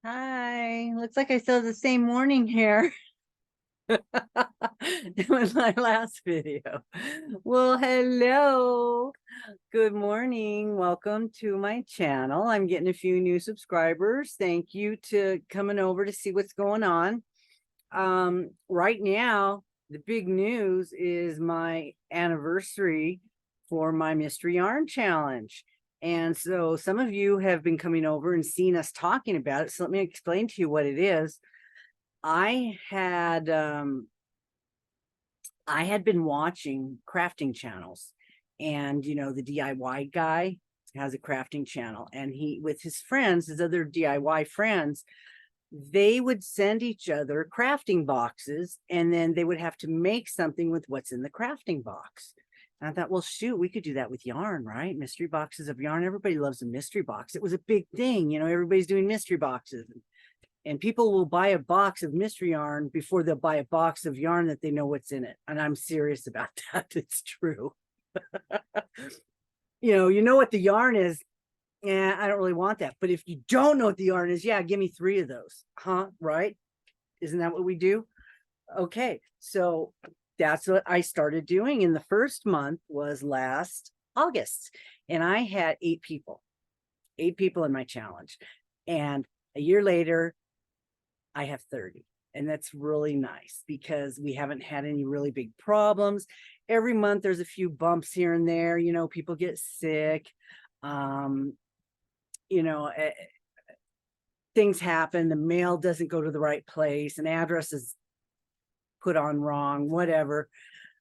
Hi, looks like I still have the same morning hair with my last video. Well, hello. Good morning. Welcome to my channel. I'm getting a few new subscribers. Thank you to coming over to see what's going on. Right now, the big news is my anniversary for my mystery yarn challenge. And so some of you have been coming over and seen us talking about it. So let me explain to you what it is. I had been watching crafting channels, and the DIY guy has a crafting channel, and he with his friends, his other DIY friends, they would send each other crafting boxes, and then they would have to make something with what's in the crafting box. And I thought, well, shoot, we could do that with yarn, right? Mystery boxes of yarn. Everybody loves a mystery box. It was a big thing. Everybody's doing mystery boxes. And people will buy a box of mystery yarn before they'll buy a box of yarn that they know what's in it. And I'm serious about that. It's true. You know what the yarn is. Yeah, I don't really want that. But if you don't know what the yarn is, yeah, give me 3 of those. Huh? Right? Isn't that what we do? Okay. So that's what I started doing. And the first month was last August. And I had 8 people in my challenge. And a year later, I have 30. And that's really nice because we haven't had any really big problems. Every month there's a few bumps here and there. People get sick. Things happen. The mail doesn't go to the right place. An address is put on wrong, whatever.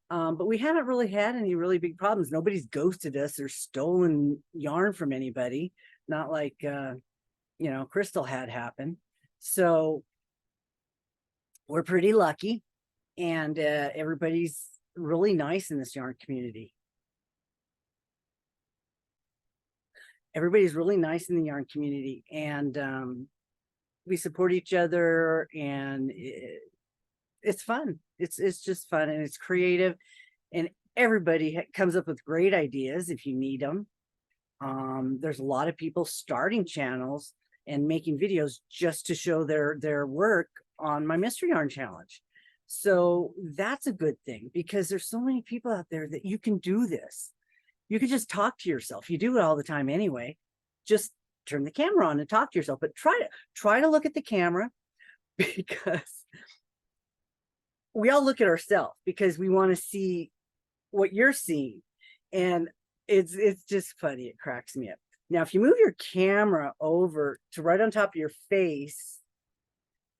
But we haven't really had any really big problems. Nobody's ghosted us or stolen yarn from anybody. Not like, Crystal had happen. So we're pretty lucky, and everybody's really nice in this yarn community. Everybody's really nice in the yarn community, and we support each other, and it's fun. It's just fun, and it's creative, and everybody comes up with great ideas if you need them. There's a lot of people starting channels and making videos just to show their work on my mystery yarn challenge. So that's a good thing, because there's so many people out there that you can do this. You can just talk to yourself. You do it all the time anyway. Just turn the camera on and talk to yourself, but try to look at the camera, because we all look at ourselves because we want to see what you're seeing. And it's just funny. It cracks me up. Now, if you move your camera over to right on top of your face,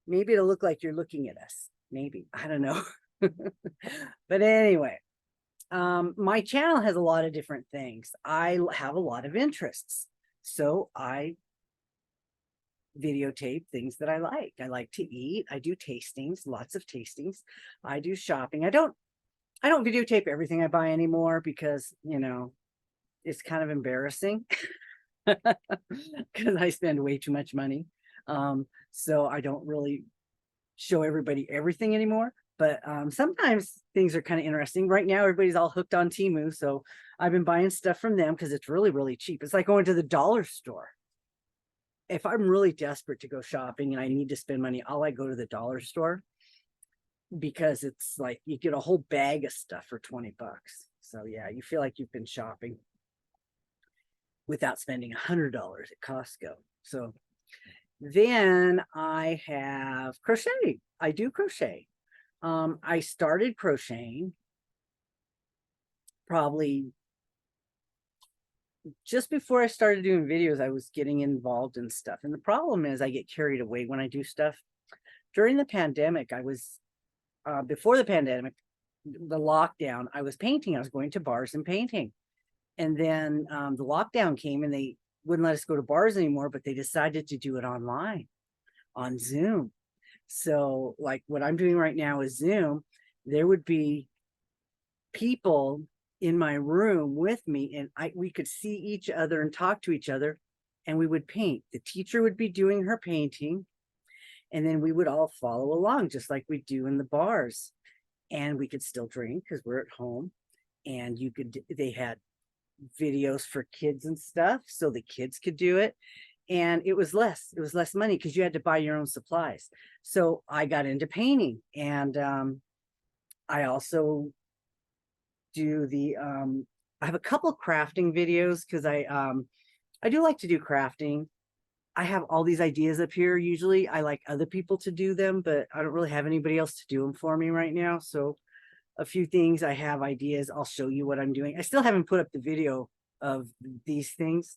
maybe it'll look like you're looking at us. Maybe, I don't know. But anyway, my channel has a lot of different things. I have a lot of interests. So I videotape things that I like. I like to eat. I do tastings, lots of tastings. I do shopping. I don't videotape everything I buy anymore, because, it's kind of embarrassing because I spend way too much money. So I don't really show everybody everything anymore. But sometimes things are kind of interesting. Right now, everybody's all hooked on Temu. So I've been buying stuff from them because it's really, really cheap. It's like going to the dollar store. If I'm really desperate to go shopping and I need to spend money, I'll go to the dollar store, because it's like you get a whole bag of stuff for 20 bucks. So yeah, you feel like you've been shopping without spending $100 at Costco. So then I have crochet. I do crochet. I started crocheting probably just before I started doing videos. I was getting involved in stuff. And the problem is I get carried away when I do stuff. During the pandemic, before the pandemic, the lockdown, I was painting. I was going to bars and painting. And then the lockdown came, and they wouldn't let us go to bars anymore, but they decided to do it online on Zoom. So like what I'm doing right now is Zoom. There would be people in my room with me, and we could see each other and talk to each other, and we would paint. The teacher would be doing her painting, and then we would all follow along just like we do in the bars. And we could still drink because we're at home. And they had videos for kids and stuff, so the kids could do it. and it was less money because you had to buy your own supplies. So I got into painting, and I also do the I have a couple crafting videos because I do like to do crafting. I have all these ideas up here. Usually I like other people to do them, but I don't really have anybody else to do them for me right now. So a few things I have ideas. I'll show you what I'm doing. I still haven't put up the video of these things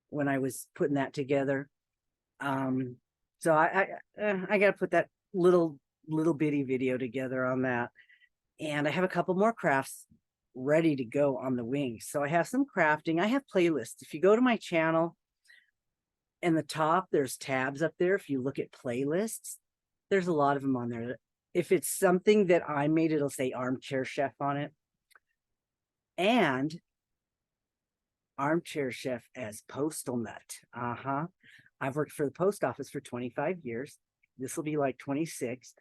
when I was putting that together. So I got to put that little bitty video together on that. And I have a couple more crafts ready to go on the wings. So I have some crafting. I have playlists. If you go to my channel, in the top, there's tabs up there. If you look at playlists, there's a lot of them on there. If it's something that I made, it'll say Armchair Chef on it. And Armchair Chef as Postal Nut. I've worked for the post office for 25 years. This will be like 26.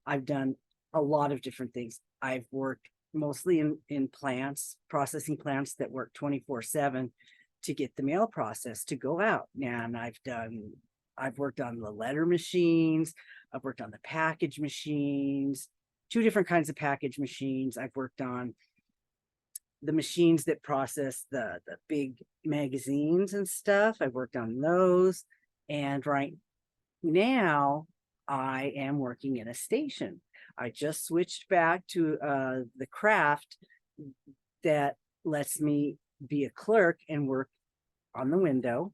I've done a lot of different things. I've worked mostly in plants, processing plants that work 24/7 to get the mail process to go out. And I've worked on the letter machines. I've worked on the package machines, 2 different kinds of package machines. I've worked on the machines that process the big magazines and stuff. I've worked on those. And right now I am working in a station. I just switched back to the craft that lets me be a clerk and work on the window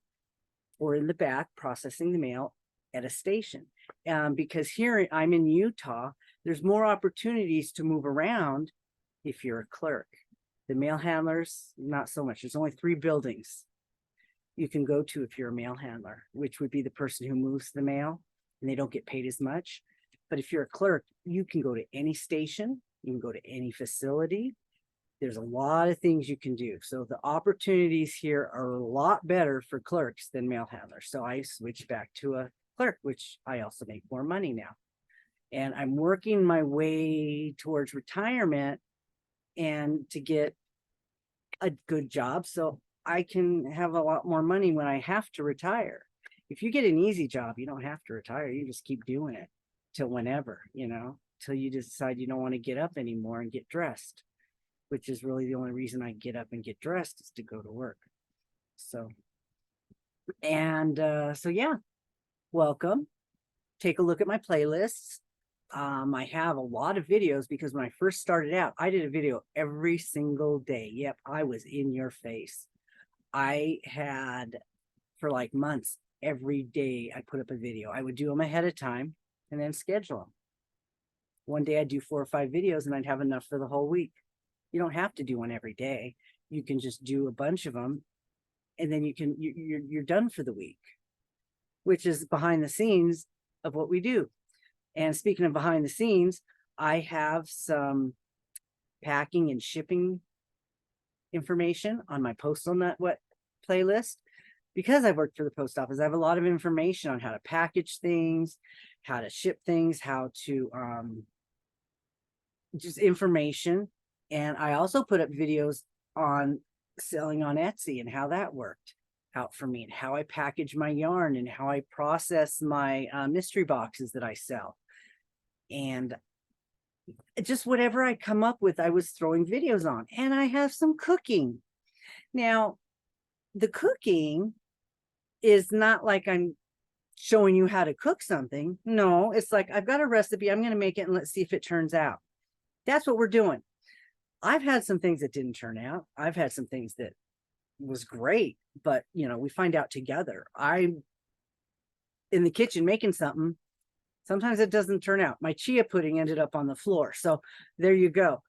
or in the back processing the mail at a station. Because here I'm in Utah, there's more opportunities to move around if you're a clerk. The mail handlers, not so much. There's only 3 buildings you can go to if you're a mail handler, which would be the person who moves the mail, and they don't get paid as much. But if you're a clerk, you can go to any station, you can go to any facility. There's a lot of things you can do. So the opportunities here are a lot better for clerks than mail handlers. So I switched back to a clerk, which I also make more money now. And I'm working my way towards retirement and to get a good job so I can have a lot more money when I have to retire. If you get an easy job, you don't have to retire. You just keep doing it till whenever, till you decide you don't want to get up anymore and get dressed, which is really the only reason I get up and get dressed is to go to work. So yeah, welcome. Take a look at my playlists. I have a lot of videos because when I first started out, I did a video every single day. Yep, I was in your face. I had for like months, every day I put up a video. I would do them ahead of time and then schedule them. One day I'd do 4 or 5 videos and I'd have enough for the whole week. You don't have to do one every day. You can just do a bunch of them and then you're done for the week, which is behind the scenes of what we do. And speaking of behind the scenes, I have some packing and shipping information on my Postal Nut playlist. Because I've worked for the post office, I have a lot of information on how to package things, how to ship things, how to just information. And I also put up videos on selling on Etsy and how that worked out for me, and how I package my yarn and how I process my mystery boxes that I sell. And just whatever I come up with, I was throwing videos on. And I have some cooking. Now, the cooking is not like I'm showing you how to cook something. No, it's like I've got a recipe. I'm going to make it and let's see if it turns out. That's what we're doing. I've had some things that didn't turn out. I've had some things that was great, but we find out together. I'm in the kitchen making something. Sometimes it doesn't turn out. My chia pudding ended up on the floor. So there you go.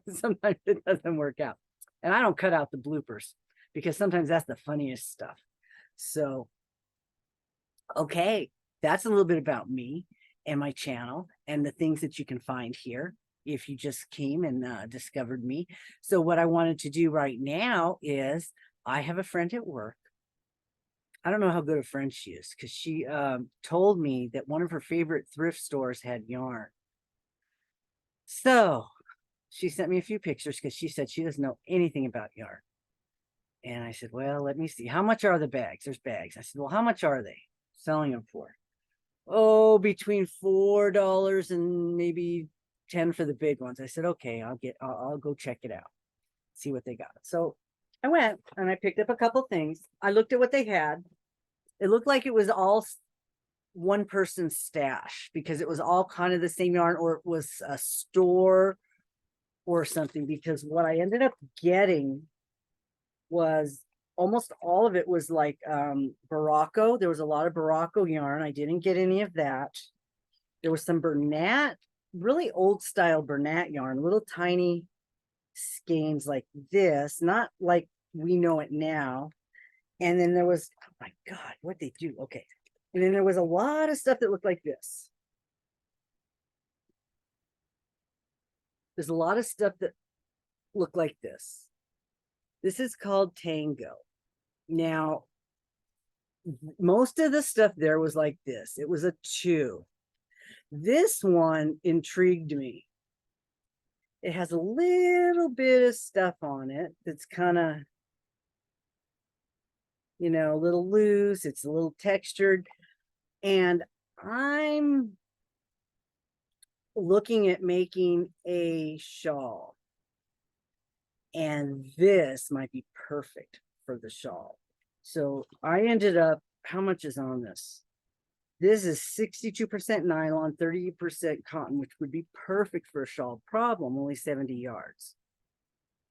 Sometimes it doesn't work out. And I don't cut out the bloopers because sometimes that's the funniest stuff. So, okay, that's a little bit about me and my channel and the things that you can find here if you just came and discovered me. So what I wanted to do right now is I have a friend at work. I don't know how good a friend she is because she told me that one of her favorite thrift stores had yarn. So she sent me a few pictures because she said she doesn't know anything about yarn. And I said, well, let me see. How much are the bags? There's bags. I said, well, how much are they selling them for? Oh, between $4 and maybe 10 for the big ones. I said, okay, I'll go check it out, see what they got. So I went and I picked up a couple things. I looked at what they had. It looked like it was all one person's stash because it was all kind of the same yarn, or it was a store or something, because what I ended up getting was almost all of it was like Barocco. There was a lot of Barocco yarn. I didn't get any of that. There was some Bernat, really old style Bernat yarn, little tiny skeins like this, not like we know it now. And then there was, oh my God, what they do. Okay. And then there was a lot of stuff that looked like this. There's a lot of stuff that looked like this. This is called Tango. Now, most of the stuff there was like this. It was a 2. This one intrigued me. It has a little bit of stuff on it that's kind of, you know, a little loose. It's a little textured. And I'm looking at making a shawl. And this might be perfect for the shawl. So I ended up, how much is on this? This is 62% nylon, 30% cotton, which would be perfect for a shawl. Problem, only 70 yards.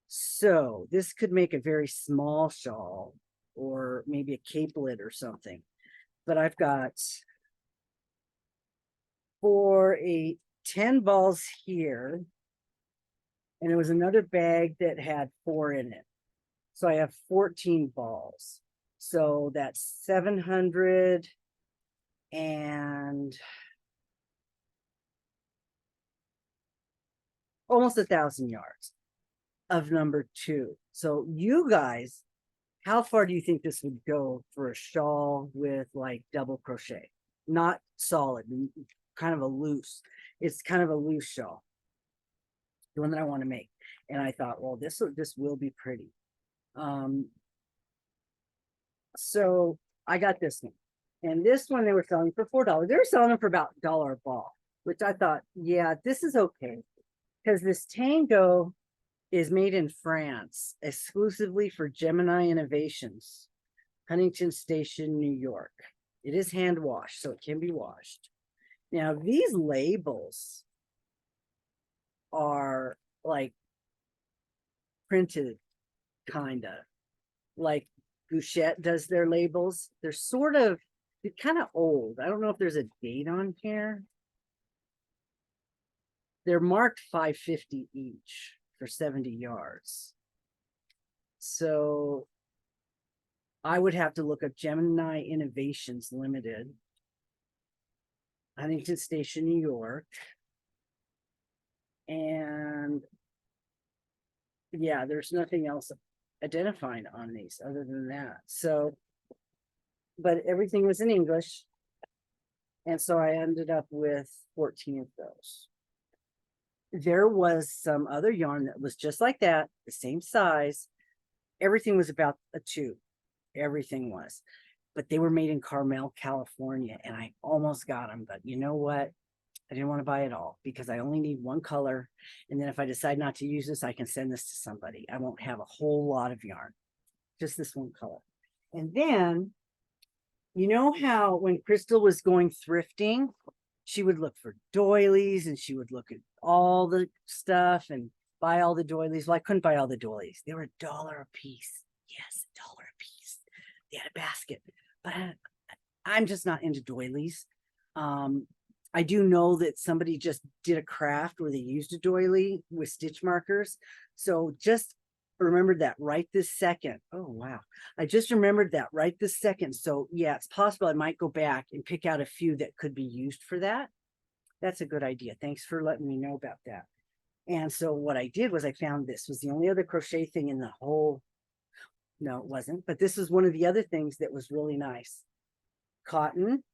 So this could make a very small shawl or maybe a capelet or something. But I've got for a 10 balls here, and there was another bag that had 4 in it. So I have 14 balls. So that's 700 and almost 1,000 yards of number 2. So you guys, how far do you think this would go for a shawl with like double crochet? Not solid, kind of a loose. It's kind of a loose shawl, the one that I want to make. And I thought, well, this will be pretty. So I got this one, and this one they were selling for $4. They were selling them for about $1 a ball, which I thought, yeah, this is okay, because this Tango is made in France exclusively for Gemini Innovations, Huntington Station, New York. It is hand washed, so it can be washed. Now, these labels are like printed, kind of like Bouchette does their labels. They're kind of old. I don't know if there's a date on here. They're marked $5.50 each for 70 yards. So I would have to look up Gemini Innovations Limited, Huntington Station, New York. And yeah, there's nothing else identifying on these other than that. So, but everything was in English. And so I ended up with 14 of those. There was some other yarn that was just like that, the same size. Everything was about a 2. Everything was. But they were made in Carmel, California. And I almost got them. But you know what? I didn't want to buy it all because I only need one color. And then if I decide not to use this, I can send this to somebody. I won't have a whole lot of yarn, just this one color. And then, you know how when Crystal was going thrifting, she would look for doilies and she would look at all the stuff and buy all the doilies. Well, I couldn't buy all the doilies. They were $1 a piece. Yes, $1 a piece. They had a basket, but I'm just not into doilies. I do know that somebody just did a craft where they used a doily with stitch markers. So just remembered that right this second. Oh, wow. I just remembered that right this second. So yeah, it's possible I might go back and pick out a few that could be used for that. That's a good idea. Thanks for letting me know about that. And so what I did was I found this was the only other crochet thing in the whole, no, it wasn't, but this was one of the other things that was really nice. Cotton.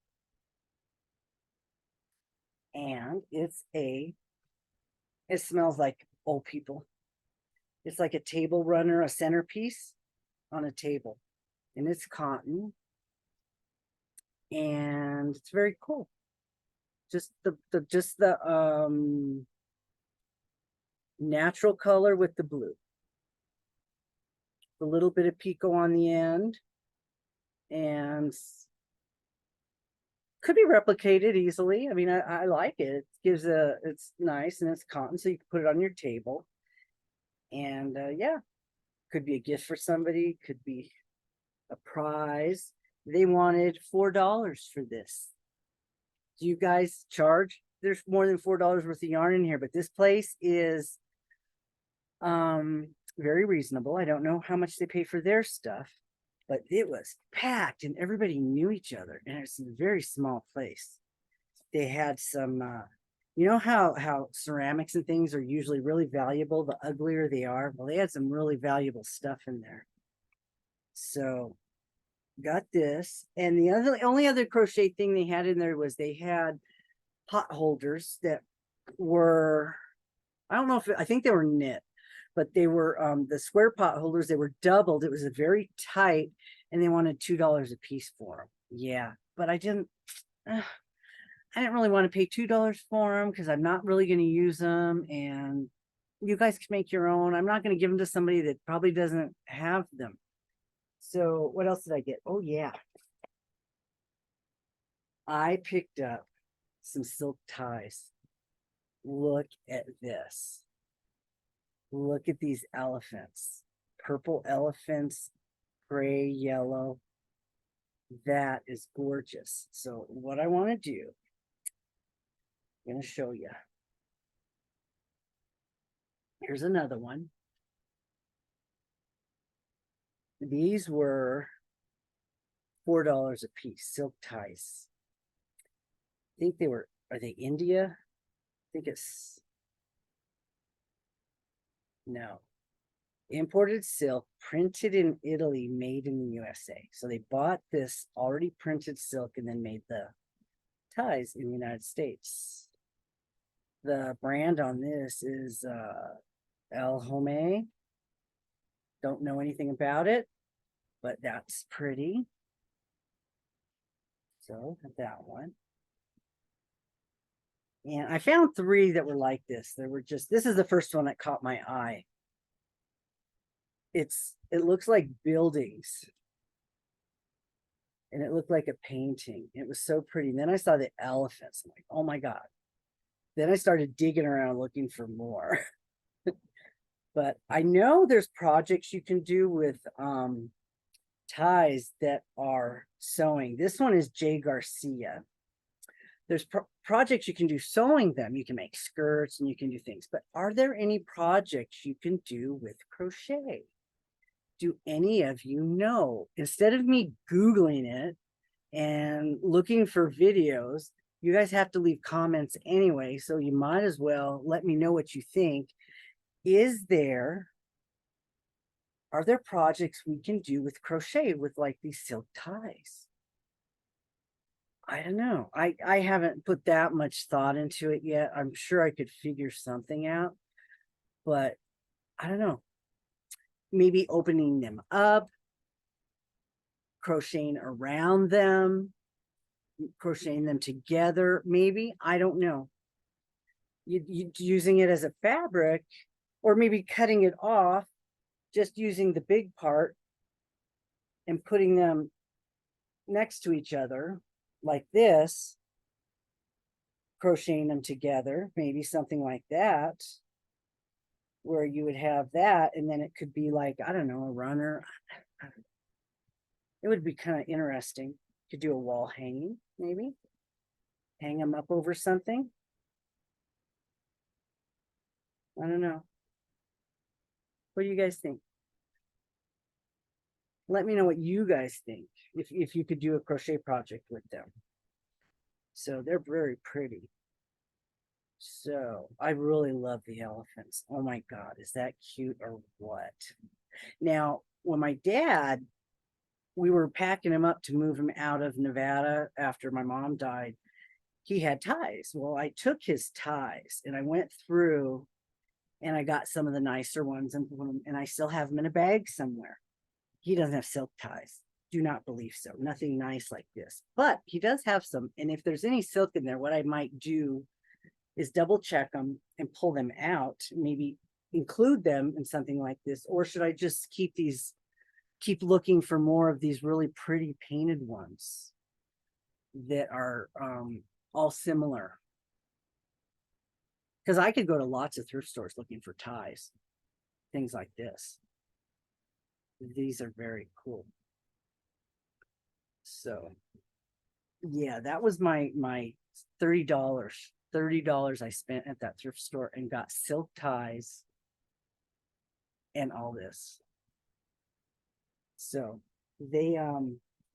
And it smells like old people. It's like a table runner, a centerpiece. on a table, and it's cotton, and it's very cool. Just the natural color with the blue, a little bit of picot on the end, and could be replicated easily. I mean, I like it. It gives it's nice, and it's cotton, so you can put it on your table. And yeah, could be a gift for somebody, could be a prize. They wanted $4 for this. Do you guys charge? There's more than $4 worth of yarn in here, but this place is very reasonable. I don't know how much they pay for their stuff, but it was packed and everybody knew each other, and it's a very small place. They had some you know how ceramics and things are usually really valuable the uglier they are. Well, they had some really valuable stuff in there. So got this, and the only other crochet thing they had in there was they had pot holders that were, I don't know if I think they were knit, but they were the square pot holders. They were doubled. It was a very tight, and they wanted $2 a piece for them. Yeah, but I didn't really want to pay $2 for them because I'm not really going to use them, and you guys can make your own. I'm not going to give them to somebody that probably doesn't have them. So what else did I get? Oh yeah, I picked up some silk ties. Look at this. Look at these elephants. Purple elephants, gray, yellow. That is gorgeous. So what I want to do, I'm going to show you. Here's another one. These were $4 a piece, silk ties. I think they were, are they India? I think it's, no. Imported silk, printed in Italy, made in the USA. So they bought this already printed silk and then made the ties in the United States. The brand on this is El Home. Don't know anything about it, but that's pretty. So that one. And I found 3 that were like this. There were just, this is the first one that caught my eye. It looks like buildings. And it looked like a painting. It was so pretty. And then I saw the elephants. I'm like, oh my God. Then I started digging around looking for more. But I know there's projects you can do with ties that are sewing. This one is J. Garcia. There's projects you can do sewing them. You can make skirts and you can do things. But are there any projects you can do with crochet? Do any of you know? Instead of me Googling it and looking for videos, you guys have to leave comments anyway. So you might as well let me know what you think. Are there projects we can do with crochet with like these silk ties? I don't know. I haven't put that much thought into it yet. I'm sure I could figure something out, but I don't know. Maybe opening them up, crocheting around them, crocheting them together, maybe. I don't know. You using it as a fabric, or maybe cutting it off, just using the big part and putting them next to each other like this, crocheting them together, maybe something like that, where you would have that, and then it could be like, I don't know, a runner. It would be kind of interesting. You could do a wall hanging, maybe. Hang them up over something. I don't know. What do you guys think? Let me know what you guys think, if you could do a crochet project with them. So they're very pretty. So I really love the elephants. Oh my God, is that cute or what? Now, when my dad, we were packing him up to move him out of Nevada after my mom died, he had ties. Well, I took his ties and I went through and I got some of the nicer ones, and I still have them in a bag somewhere. he doesn't have silk ties. Do not believe so. Nothing nice like this, but he does have some. And if there's any silk in there, what I might do is double check them and pull them out, maybe include them in something like this. Or should I just keep looking for more of these really pretty painted ones that are all similar? Because I could go to lots of thrift stores looking for ties, things like this. These are very cool. So yeah, that was my $30 I spent at that thrift store and got silk ties and all this. So they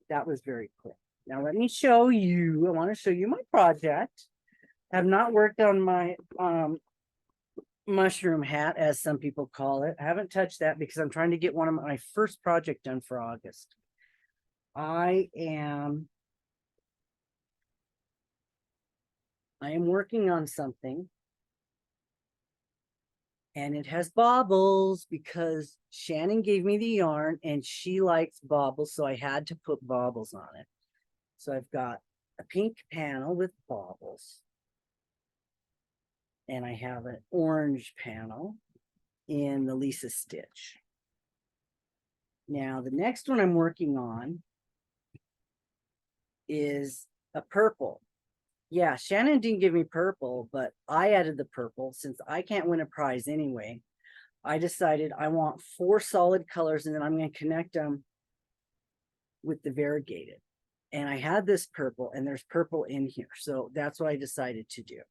that was very cool. Now let me show you. I want to show you my project. I have not worked on my mushroom hat, as some people call it. I haven't touched that because I'm trying to get one of my first project done for August. I am working on something, and it has baubles because Shannon gave me the yarn and she likes baubles, so I had to put baubles on it. So I've got a pink panel with baubles, and I have an orange panel in the Lisa stitch. Now the next one I'm working on is a purple. Yeah, Shannon didn't give me purple, but I added the purple. Since I can't win a prize anyway, I decided I want 4 solid colors, and then I'm going to connect them with the variegated. And I had this purple, and there's purple in here. So that's what I decided to do.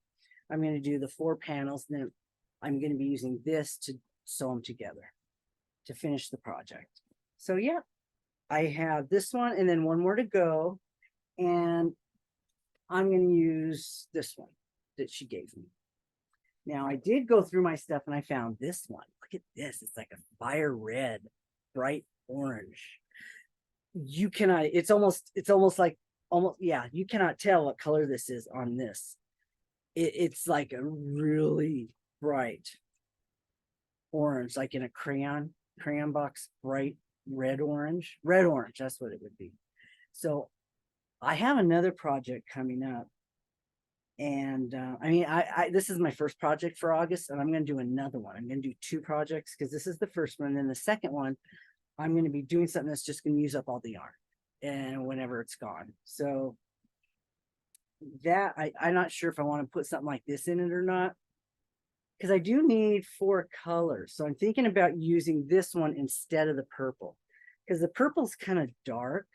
I'm going to do the 4 panels, and then I'm going to be using this to sew them together to finish the project. So yeah, I have this one and then one more to go. And I'm going to use this one that she gave me. Now I did go through my stuff and I found this one. Look at this. It's like a fire red, bright orange. You cannot, it's almost like, yeah, you cannot tell what color this is on this. It's like a really bright orange, like in a crayon box, bright red orange, that's what it would be. So I have another project coming up, and I mean, this is my first project for August, and I'm going to do another one. I'm going to do 2 projects because this is the first one, and then the second one I'm going to be doing something that's just going to use up all the yarn and whenever it's gone. So that I'm not sure if I want to put something like this in it or not, because I do need 4 colors. So I'm thinking about using this one instead of the purple, because the purple's kind of dark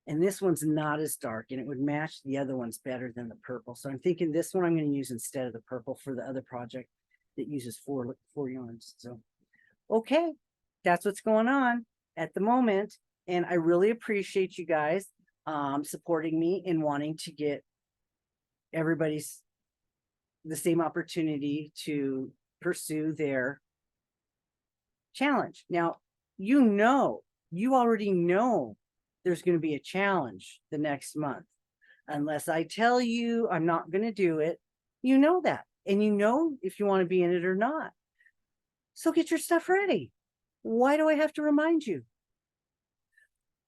and this one's not as dark, and it would match the other ones better than the purple. So I'm thinking this one I'm going to use instead of the purple for the other project that uses 4 yarns. So okay, that's what's going on at the moment, and I really appreciate you guys supporting me and wanting to get everybody's the same opportunity to pursue their challenge. Now, you already know there's going to be a challenge the next month. Unless I tell you I'm not going to do it, you know that. And you know if you want to be in it or not. So get your stuff ready. Why do I have to remind you?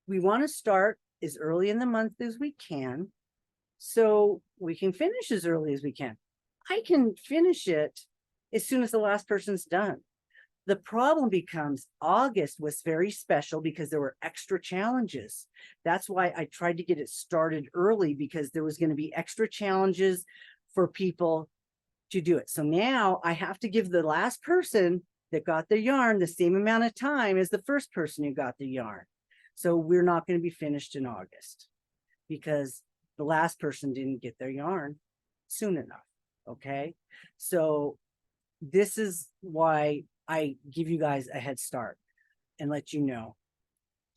We want to start as early in the month as we can, so we can finish as early as we can. I can finish it as soon as the last person's done. The problem becomes August was very special because there were extra challenges. That's why I tried to get it started early, because there was going to be extra challenges for people to do it. So now I have to give the last person that got the yarn the same amount of time as the first person who got the yarn. So we're not going to be finished in August because the last person didn't get their yarn soon enough. Okay. So this is why I give you guys a head start and let you know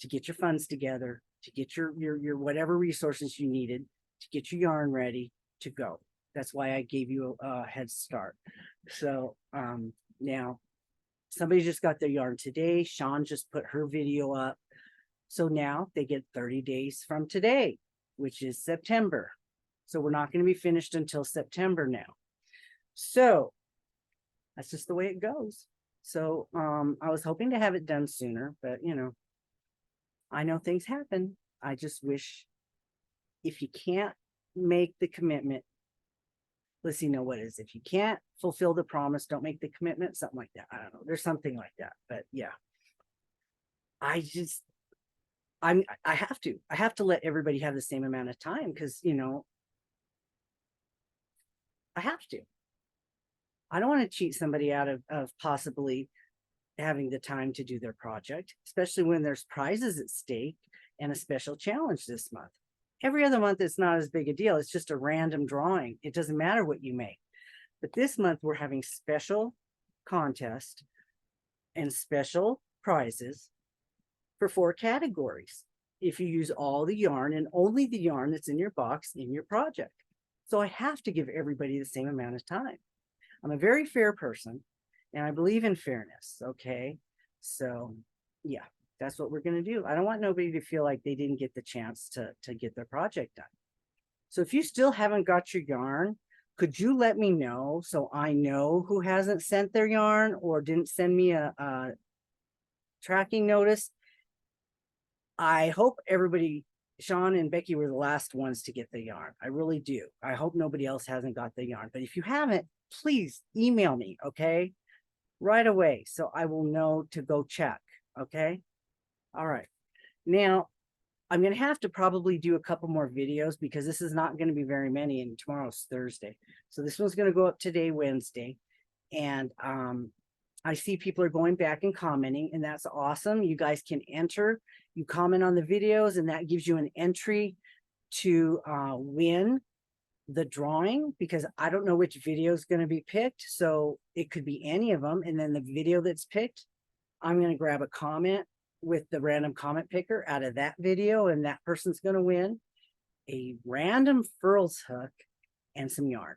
to get your funds together, to get your whatever resources you needed, to get your yarn ready to go. That's why I gave you a head start. So now somebody just got their yarn today. Sean just put her video up. So now they get 30 days from today, which is September. So we're not going to be finished until September now. So that's just the way it goes. So I was hoping to have it done sooner, but you know, I know things happen. I just wish, if you can't make the commitment, let's see, no, what is, if you can't fulfill the promise, don't make the commitment, something like that. I don't know. There's something like that, but yeah, I just, I have to let everybody have the same amount of time, because, you know, I have to. I don't want to cheat somebody out of possibly having the time to do their project, especially when there's prizes at stake and a special challenge this month. Every other month, it's not as big a deal. It's just a random drawing. It doesn't matter what you make. But this month, we're having special contest and special prizes for 4 categories if you use all the yarn and only the yarn that's in your box in your project. So I have to give everybody the same amount of time. I'm a very fair person, and I believe in fairness. Okay. So yeah, that's what we're going to do. I don't want nobody to feel like they didn't get the chance to get their project done. So if you still haven't got your yarn, could you let me know so I know who hasn't sent their yarn or didn't send me a tracking notice? I hope everybody, Sean and Becky were the last ones to get the yarn. I really do. I hope nobody else hasn't got the yarn. But if you haven't, please email me, okay? Right away, so I will know to go check, okay? All right. Now, I'm going to have to probably do a couple more videos because this is not going to be very many, and tomorrow's Thursday. So this one's going to go up today, Wednesday. And I see people are going back and commenting, and that's awesome. You guys can enter. You comment on the videos, and that gives you an entry to win the drawing, because I don't know which video is going to be picked. So it could be any of them. And then the video that's picked, I'm going to grab a comment with the random comment picker out of that video, and that person's going to win a random furls hook and some yarn.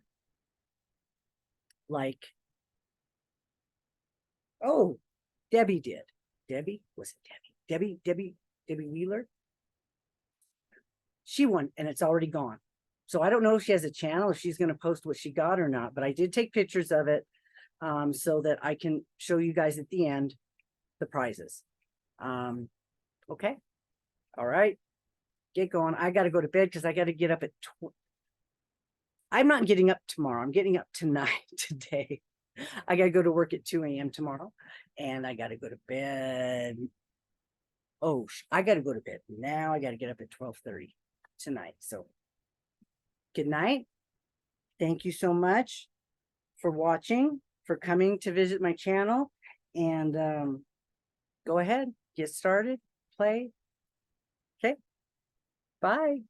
Like, oh, Debbie did. Debbie? Was it Debbie? Debbie Wheeler? She won, and it's already gone. So I don't know if she has a channel, if she's going to post what she got or not, but I did take pictures of it so that I can show you guys at the end the prizes. Okay. All right. Get going. I got to go to bed because I got to get up at I'm not getting up tomorrow. I'm getting up tonight, today. I got to go to work at 2 a.m. tomorrow, and I got to go to bed. Oh, I got to go to bed. Now I got to get up at 12:30 tonight. So good night. Thank you so much for watching, for coming to visit my channel, and go ahead, get started, play. Okay. Bye.